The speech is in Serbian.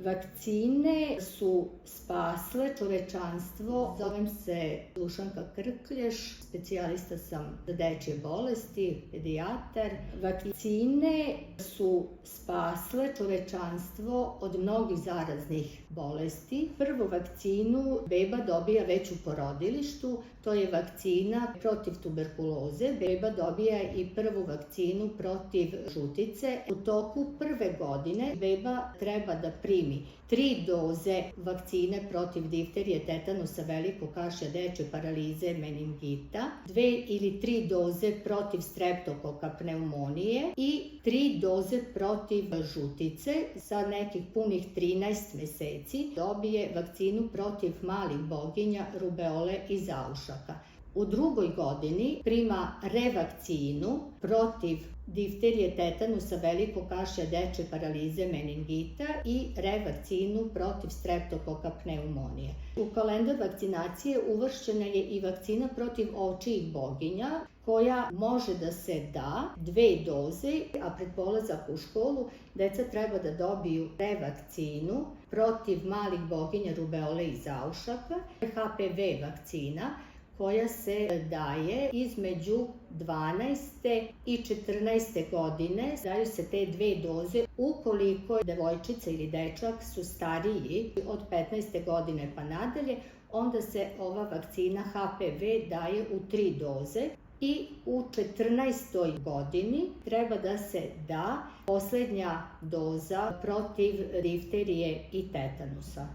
Vakcine su spasle čovečanstvo. Zovem se Dušanka Krklješ, specijalista sam za dečje bolesti, pedijatar. Vakcine su spasle čovečanstvo od mnogih zaraznih bolesti. Prvu vakcinu beba dobija već u porodilištu, to je vakcina protiv tuberkuloze. Beba dobija i prvu vakcinu protiv žutice. U toku prve godine beba treba da primi 3 doze vakcine protiv difterije, tetanusa, velikog kašlja, dečje paralize, meningita, 2 ili 3 doze protiv streptokoka, pneumonije i 3 doze protiv žutice. Sa nekih punih 13 meseci dobije vakcinu protiv malih boginja, rubeole i zaušaka. U drugoj godini prima revakcinu protiv difterije, tetanusa, velikog kašlja, dečje paralize, meningita i revakcinu protiv streptokoka, pneumonije. U kalendar vakcinacije uvršćena je i vakcina protiv ovčjih boginja, koja može da se da 2 doze, a pred polazak u školu deca treba da dobiju revakcinu protiv malih boginja, rubeole i zaušaka, HPV vakcina, koja se daje između 12. i 14. godine. Daju se te 2 doze ukoliko devojčica ili dečak su stariji od 15. godine pa nadalje, onda se ova vakcina HPV daje u 3 doze. I u 14. godini treba da se da poslednja doza protiv difterije i tetanusa.